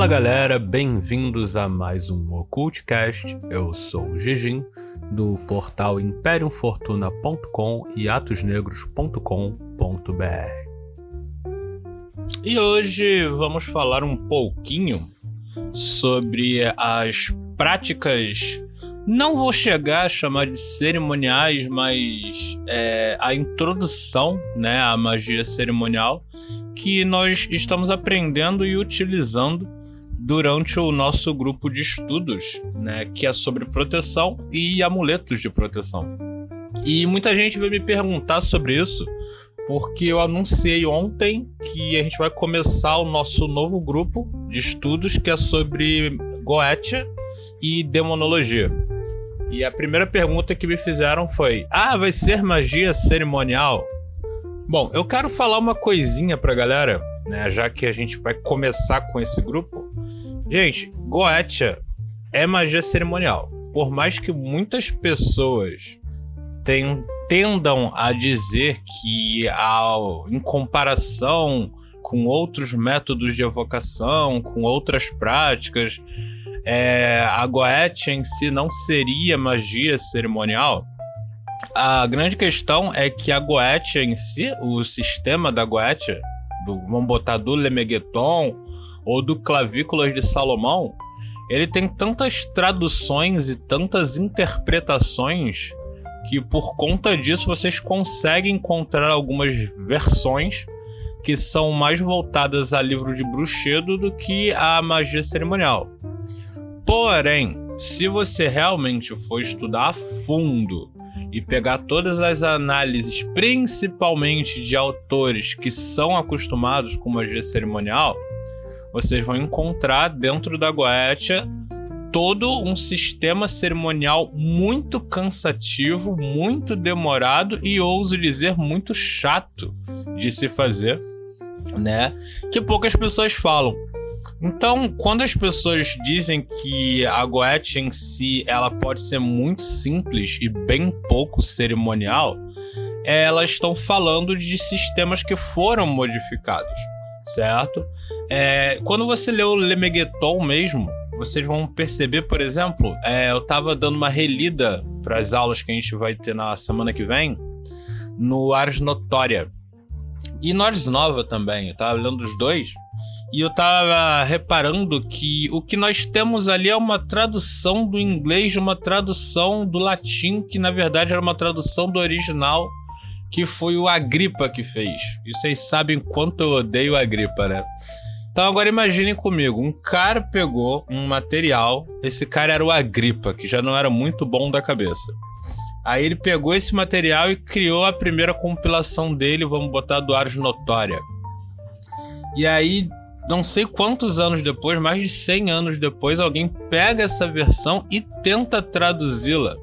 Fala galera, bem-vindos a mais um Occultcast. Eu sou o Gigim, do portal imperiumfortuna.com e atosnegros.com.br. E hoje vamos falar um pouquinho sobre as práticas, não vou chegar a chamar de cerimoniais, mas a introdução, né, à magia cerimonial que nós estamos aprendendo e utilizando durante o nosso grupo de estudos, né, que é sobre proteção e amuletos de proteção. E muita gente veio me perguntar sobre isso, porque eu anunciei ontem que a gente vai começar o nosso novo grupo de estudos, que é sobre Goetia e demonologia. E a primeira pergunta que me fizeram foi: vai ser magia cerimonial? Bom, eu quero falar uma coisinha pra galera, né, já que a gente vai começar com esse grupo. Gente, Goetia é magia cerimonial. Por mais que muitas pessoas tendam a dizer que, em comparação com outros métodos de evocação, com outras práticas, a Goetia em si não seria magia cerimonial, a grande questão é que a Goetia em si, o sistema da Goetia, vamos botar do Lemegeton ou do Clavículas de Salomão, ele tem tantas traduções e tantas interpretações que por conta disso vocês conseguem encontrar algumas versões que são mais voltadas a livro de bruxedo do que a magia cerimonial. Porém, se você realmente for estudar a fundo e pegar todas as análises, principalmente de autores que são acostumados com magia cerimonial, vocês vão encontrar dentro da Goetia todo um sistema cerimonial muito cansativo, muito demorado e, ouso dizer, muito chato de se fazer, né? Que poucas pessoas falam. Então, quando as pessoas dizem que a Goetia em si ela pode ser muito simples e bem pouco cerimonial, elas estão falando de sistemas que foram modificados, certo? Quando você lê o Lemegeton mesmo, vocês vão perceber, por exemplo, eu estava dando uma relida para as aulas que a gente vai ter na semana que vem, no Ars Notoria. E no Ars Nova também, eu estava lendo os dois. E eu tava reparando que o que nós temos ali é uma tradução do inglês de uma tradução do latim, que na verdade era uma tradução do original, que foi o Agripa que fez. E vocês sabem quanto eu odeio o Agripa, né? Então agora imaginem comigo, um cara pegou um material, esse cara era o Agripa, que já não era muito bom da cabeça. Aí ele pegou esse material e criou a primeira compilação dele, vamos botar do Ars Notoria. E aí, não sei quantos anos depois, mais de 100 anos depois, alguém pega essa versão e tenta traduzi-la.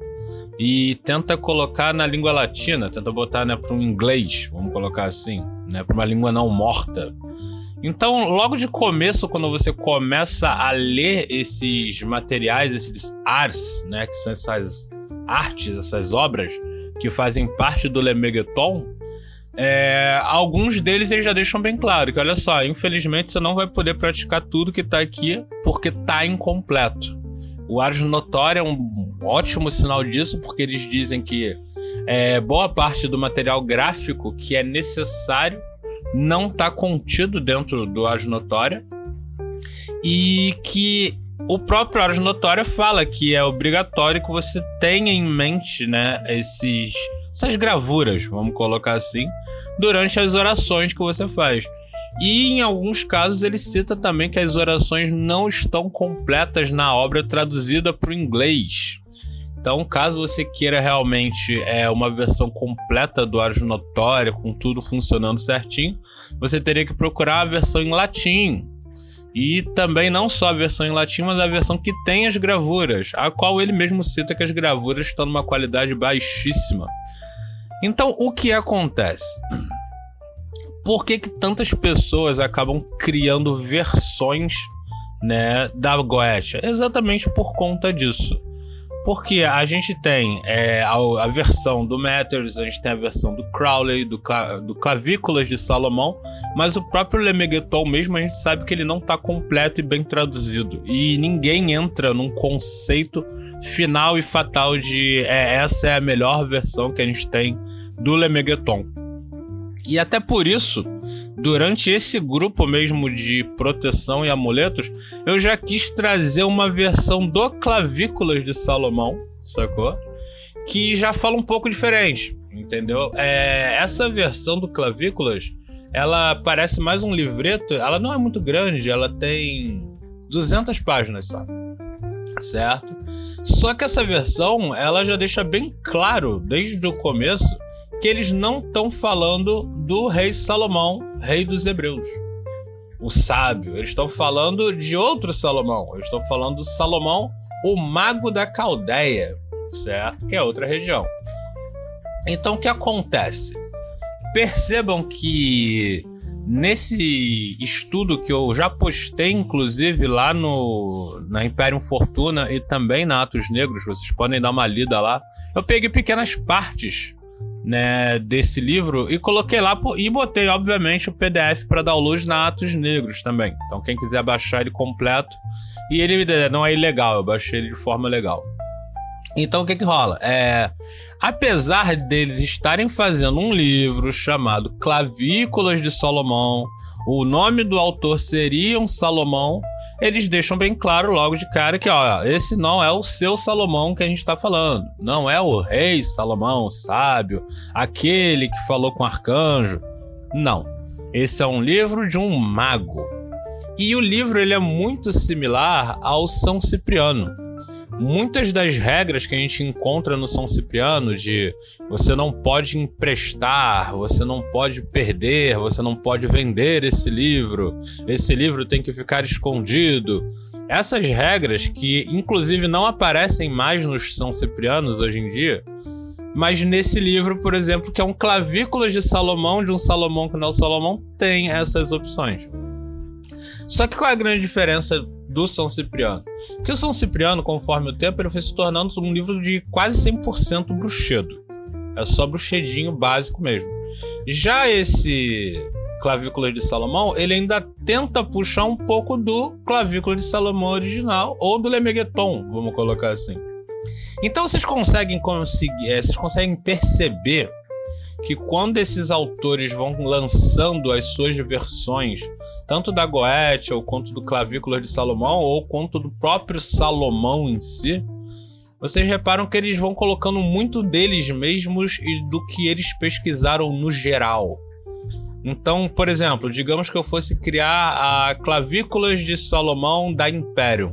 E tenta colocar na língua latina, tenta botar, né, para um inglês, vamos colocar assim, né, para uma língua não morta. Então, logo de começo, quando você começa a ler esses materiais, esses ars, né, que são essas artes, essas obras que fazem parte do Lemegeton, alguns deles eles já deixam bem claro que, olha só, infelizmente você não vai poder praticar tudo que tá aqui porque tá incompleto. O Ars Notoria é um ótimo sinal disso, porque eles dizem que boa parte do material gráfico que é necessário não tá contido dentro do Ars Notoria, e que o próprio Ars Notoria fala que é obrigatório que você tenha em mente, né, essas gravuras, vamos colocar assim, durante as orações que você faz. E em alguns casos ele cita também que as orações não estão completas na obra traduzida para o inglês. Então, caso você queira realmente uma versão completa do Ars Notoria, com tudo funcionando certinho, você teria que procurar a versão em latim. E também não só a versão em latim, mas a versão que tem as gravuras, a qual ele mesmo cita que as gravuras estão numa qualidade baixíssima. Então, o que acontece? Por que tantas pessoas acabam criando versões, né, da Goetia? Exatamente por conta disso. Porque a gente tem a versão do Matters, a gente tem a versão do Crowley, do Clavículas de Salomão, mas o próprio Le Megeton mesmo a gente sabe que ele não está completo e bem traduzido. E ninguém entra num conceito final e fatal de essa é a melhor versão que a gente tem do Le Megeton. E até por isso, durante esse grupo mesmo de proteção e amuletos, eu já quis trazer uma versão do Clavículas de Salomão, sacou? Que já fala um pouco diferente, entendeu? Essa versão do Clavículas, ela parece mais um livreto, ela não é muito grande, ela tem 200 páginas só, certo? Só que essa versão, ela já deixa bem claro, desde o começo, que eles não estão falando do rei Salomão, rei dos hebreus, o sábio. Eles estão falando de outro Salomão. Eles estão falando do Salomão, o mago da Caldeia, certo? Que é outra região. Então, o que acontece? Percebam que nesse estudo que eu já postei, inclusive, lá na Imperium Fortuna e também na Atos Negros, vocês podem dar uma lida lá, eu peguei pequenas partes, né, desse livro e coloquei lá e botei, obviamente, o PDF para download na Atos Negros também. Então, quem quiser baixar ele completo, e ele não é ilegal, eu baixei ele de forma legal. Então, o que rola? Apesar deles estarem fazendo um livro chamado Clavículas de Salomão, o nome do autor seria um Salomão, eles deixam bem claro logo de cara que, ó, esse não é o seu Salomão que a gente está falando. Não é o rei Salomão, o sábio, aquele que falou com o arcanjo. Não. Esse é um livro de um mago. E o livro ele é muito similar ao São Cipriano. Muitas das regras que a gente encontra no São Cipriano de você não pode emprestar, você não pode perder, você não pode vender esse livro tem que ficar escondido. Essas regras que inclusive não aparecem mais nos São Ciprianos hoje em dia, mas nesse livro, por exemplo, que é um Clavículas de Salomão, de um Salomão que não é o Salomão, tem essas opções. Só que qual é a grande diferença do São Cipriano? Que o São Cipriano, conforme o tempo, ele foi se tornando um livro de quase 100% bruxedo. É só bruxedinho básico mesmo. Já esse Clavícula de Salomão, ele ainda tenta puxar um pouco do Clavícula de Salomão original, ou do Le Megeton, vamos colocar assim. Então vocês conseguem perceber que quando esses autores vão lançando as suas versões, tanto da Goetia, ou quanto do Clavículas de Salomão, ou quanto do próprio Salomão em si, vocês reparam que eles vão colocando muito deles mesmos e do que eles pesquisaram no geral. Então, por exemplo, digamos que eu fosse criar a Clavículas de Salomão da Imperium.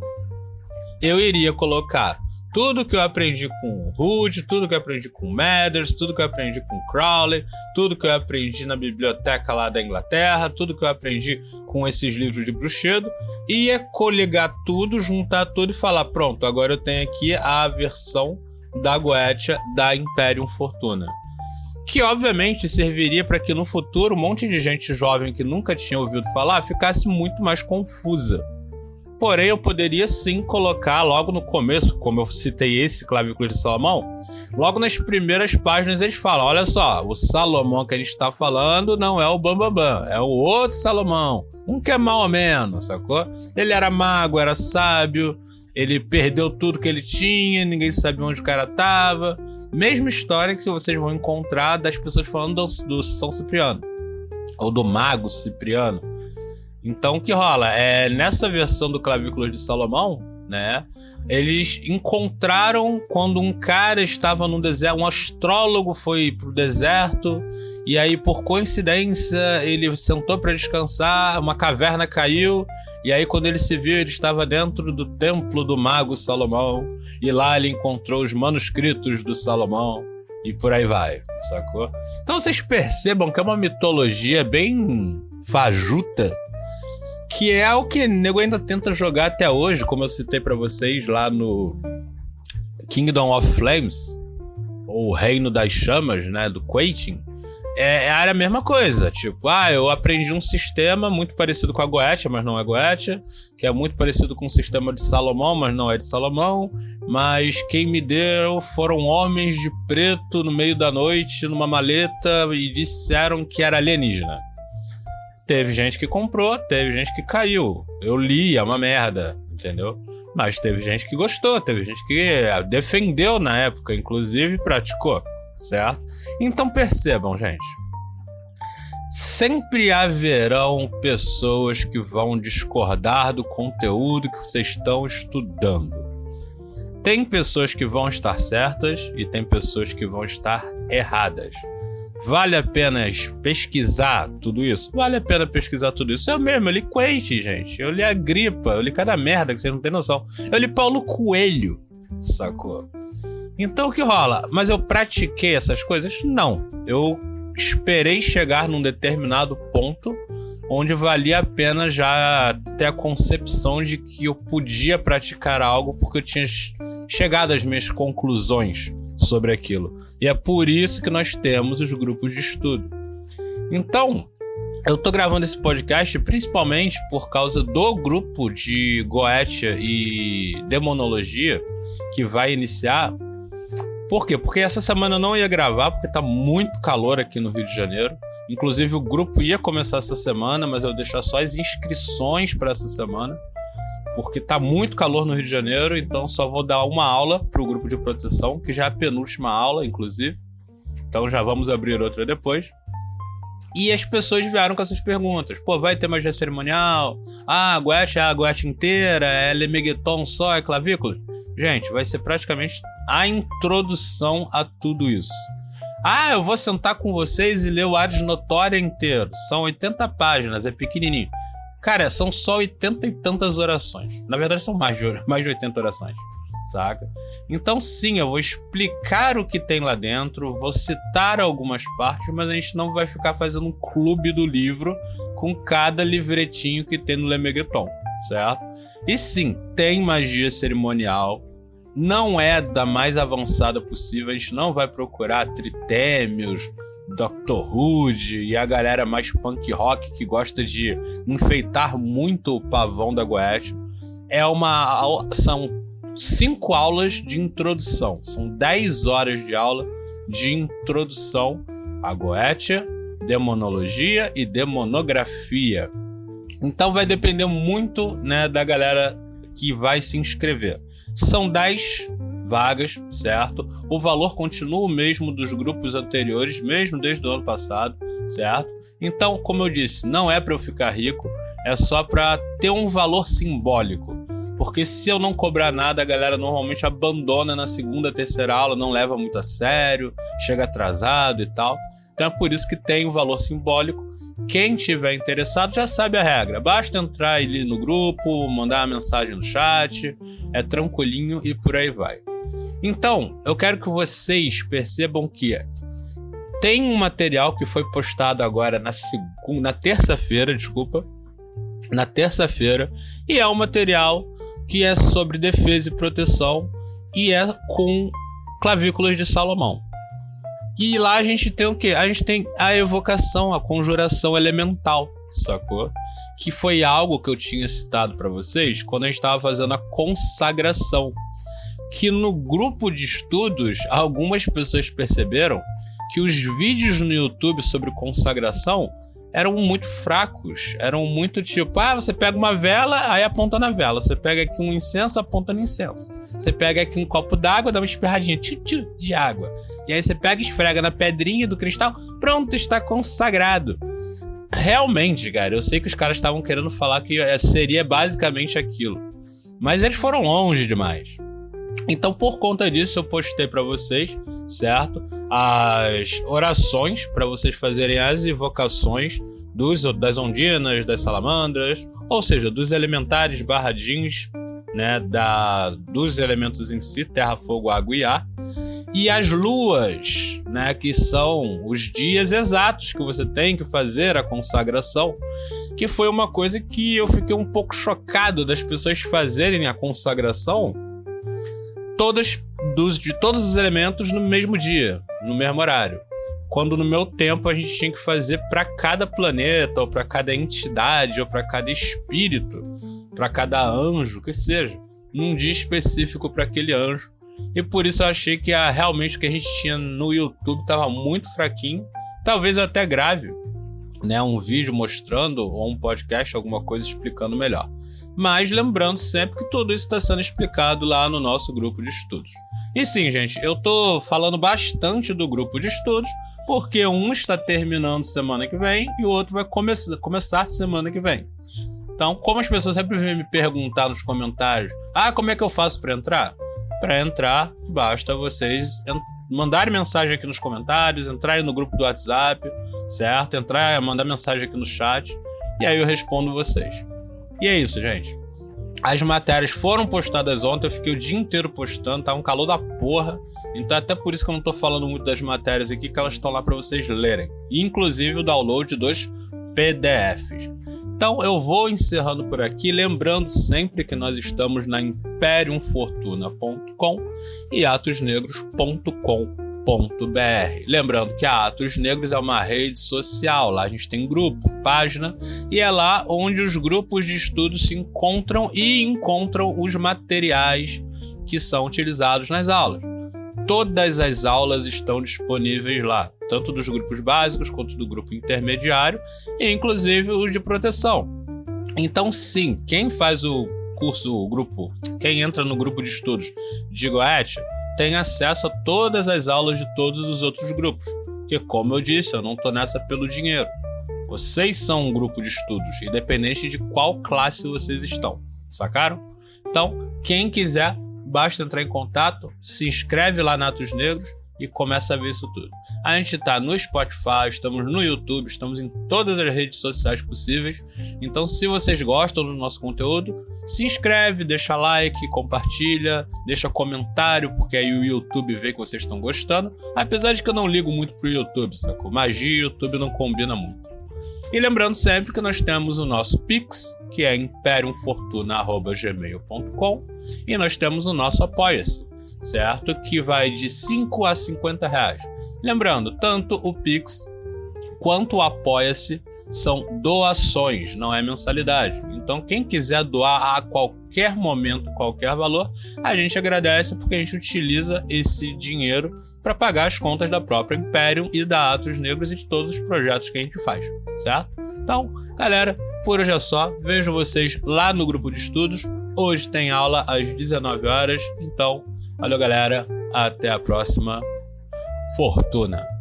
Eu iria colocar tudo que eu aprendi com o Hood, tudo que eu aprendi com o Mathers, tudo que eu aprendi com o Crowley, tudo que eu aprendi na biblioteca lá da Inglaterra, tudo que eu aprendi com esses livros de bruxedo, ia coligar tudo, juntar tudo e falar, pronto, agora eu tenho aqui a versão da Goetia da Imperium Fortuna. Que obviamente serviria para que no futuro um monte de gente jovem que nunca tinha ouvido falar ficasse muito mais confusa. Porém, eu poderia sim colocar logo no começo, como eu citei esse Clavículo de Salomão, logo nas primeiras páginas eles falam, olha só, o Salomão que a gente está falando não é o Bambambam, é o outro Salomão, um que é mais ou menos, sacou? Ele era mago, era sábio, ele perdeu tudo que ele tinha, ninguém sabia onde o cara tava. Mesma história que vocês vão encontrar das pessoas falando do São Cipriano, ou do mago Cipriano. Então o que rola? Nessa versão do Clavículo de Salomão, né? Eles encontraram quando um cara estava no deserto, um astrólogo foi pro deserto, e aí por coincidência ele sentou para descansar, uma caverna caiu, e aí quando ele se viu, ele estava dentro do templo do mago Salomão, e lá ele encontrou os manuscritos do Salomão, e por aí vai, sacou? Então vocês percebam que é uma mitologia bem fajuta, que é o que o nego ainda tenta jogar até hoje, como eu citei pra vocês lá no Kingdom of Flames, ou Reino das Chamas, né, do Quaiting. era a mesma coisa. Tipo, eu aprendi um sistema muito parecido com a Goetia, mas não é Goetia, que é muito parecido com o sistema de Salomão, mas não é de Salomão, mas quem me deu foram homens de preto no meio da noite, numa maleta, e disseram que era alienígena. Teve gente que comprou, teve gente que caiu. Eu li, é uma merda, entendeu? Mas teve gente que gostou, teve gente que defendeu na época, inclusive praticou. Certo? Então percebam, gente. Sempre haverão pessoas que vão discordar do conteúdo que vocês estão estudando. Tem pessoas que vão estar certas e tem pessoas que vão estar erradas. Vale a pena pesquisar tudo isso? Vale a pena pesquisar tudo isso. Eu mesmo, eu li Quaite, gente. Eu li Agripa, eu li cada merda que vocês não têm noção. Eu li Paulo Coelho, sacou? Então o que rola? Mas eu pratiquei essas coisas? Não. Eu esperei chegar num determinado ponto onde valia a pena já ter a concepção de que eu podia praticar algo porque eu tinha chegado às minhas conclusões sobre aquilo. E é por isso que nós temos os grupos de estudo. Então, eu tô gravando esse podcast principalmente por causa do grupo de Goetia e Demonologia que vai iniciar. Por quê? Porque essa semana eu não ia gravar, porque tá muito calor aqui no Rio de Janeiro. Inclusive o grupo ia começar essa semana, mas eu vou deixar só as inscrições para essa semana, porque tá muito calor no Rio de Janeiro, então só vou dar uma aula pro grupo de proteção, que já é a penúltima aula, inclusive. Então já vamos abrir outra depois. E as pessoas vieram com essas perguntas. Pô, vai ter magia cerimonial? A Goetia inteira? É Lemegeton só? É clavículas? Gente, vai ser praticamente a introdução a tudo isso. Eu vou sentar com vocês e ler o Ars Notoria inteiro. São 80 páginas, é pequenininho. Cara, são só 80 e tantas orações. Na verdade, são mais de 80 orações. Saca? Então sim, eu vou explicar o que tem lá dentro, vou citar algumas partes, mas a gente não vai ficar fazendo um clube do livro com cada livretinho que tem no Lemegeton, certo? E sim, tem magia cerimonial, não é da mais avançada possível, a gente não vai procurar Tritêmios, Dr. Hood e a galera mais punk rock que gosta de enfeitar muito o pavão da Goetia. São 5 aulas de introdução. São 10 horas de aula de introdução à Goetia, Demonologia e Demonografia. Então vai depender muito, né, da galera que vai se inscrever. São 10 vagas, certo? O valor continua o mesmo dos grupos anteriores, mesmo desde o ano passado, certo? Então, como eu disse, não é para eu ficar rico, é só para ter um valor simbólico. Porque se eu não cobrar nada, a galera normalmente abandona na segunda, terceira aula, não leva muito a sério, chega atrasado e tal. Então é por isso que tem o valor simbólico. Quem tiver interessado já sabe a regra. Basta entrar ali no grupo, mandar uma mensagem no chat, é tranquilinho e por aí vai. Então, eu quero que vocês percebam que tem um material que foi postado agora na terça-feira, e é um material que é sobre defesa e proteção e é com clavículas de Salomão. E lá a gente tem o quê? A gente tem a evocação, a conjuração elemental, sacou? Que foi algo que eu tinha citado para vocês quando a gente estava fazendo a consagração. Que no grupo de estudos, algumas pessoas perceberam que os vídeos no YouTube sobre consagração eram muito fracos, eram muito tipo, você pega uma vela, aí aponta na vela, você pega aqui um incenso, aponta no incenso, você pega aqui um copo d'água, dá uma espirradinha de água, e aí você pega e esfrega na pedrinha do cristal, pronto, está consagrado. Realmente, cara, eu sei que os caras estavam querendo falar que seria basicamente aquilo, mas eles foram longe demais. Então, por conta disso, eu postei para vocês, certo? As orações para vocês fazerem as invocações das ondinas, das salamandras, ou seja, dos elementares barradins, né? Dos elementos em si, terra, fogo, água e ar. E as luas, né? Que são os dias exatos que você tem que fazer a consagração, que foi uma coisa que eu fiquei um pouco chocado das pessoas fazerem a consagração de todos os elementos no mesmo dia, no mesmo horário. quando no meu tempo a gente tinha que fazer para cada planeta, ou para cada entidade, ou para cada espírito, para cada anjo, que seja, num dia específico para aquele anjo. E por isso eu achei que realmente o que a gente tinha no YouTube estava muito fraquinho, talvez até grave, né? Um vídeo mostrando, ou um podcast, alguma coisa explicando melhor. Mas lembrando sempre que tudo isso está sendo explicado lá no nosso grupo de estudos. E sim, gente, eu tô falando bastante do grupo de estudos, porque um está terminando semana que vem e o outro vai começar semana que vem. Então, como as pessoas sempre vêm me perguntar nos comentários, como é que eu faço para entrar? Para entrar, basta vocês mandarem mensagem aqui nos comentários, entrarem no grupo do WhatsApp, certo? Mandar mensagem aqui no chat, e aí eu respondo vocês. E é isso, gente. As matérias foram postadas ontem, eu fiquei o dia inteiro postando, tá um calor da porra, então até por isso que eu não tô falando muito das matérias aqui, que elas estão lá para vocês lerem. Inclusive o download dos PDFs. Então eu vou encerrando por aqui, lembrando sempre que nós estamos na imperiumfortuna.com e atosnegros.com.br. Lembrando que a Atos Negros é uma rede social, lá a gente tem grupo, página, e é lá onde os grupos de estudo se encontram e encontram os materiais que são utilizados nas aulas. Todas as aulas estão disponíveis lá, tanto dos grupos básicos quanto do grupo intermediário e inclusive os de proteção. Então sim, quem faz o grupo, quem entra no grupo de estudos de Goethe, tem acesso a todas as aulas de todos os outros grupos. Porque, como eu disse, eu não tô nessa pelo dinheiro. Vocês são um grupo de estudos, independente de qual classe vocês estão. Sacaram? Então, quem quiser, basta entrar em contato, se inscreve lá na Atos Negros e começa a ver isso tudo. A gente tá no Spotify, estamos no YouTube, estamos em todas as redes sociais possíveis. Então, se vocês gostam do nosso conteúdo, se inscreve, deixa like, compartilha, deixa comentário, porque aí o YouTube vê que vocês estão gostando. Apesar de que eu não ligo muito pro YouTube, sacou? Magia e YouTube não combina muito. E lembrando sempre que nós temos o nosso Pix, que é imperiumfortuna@gmail.com, e nós temos o nosso Apoia-se, certo? Que vai de 5 a 50 reais. Lembrando, tanto o Pix quanto o Apoia-se são doações, não é mensalidade. Então, quem quiser doar a qualquer momento, qualquer valor, a gente agradece porque a gente utiliza esse dinheiro para pagar as contas da própria Imperium e da Atos Negros e de todos os projetos que a gente faz, certo? Então, galera, por hoje é só. Vejo vocês lá no grupo de estudos. Hoje tem aula às 19 horas. Então, valeu, galera. Até a próxima. Fortuna!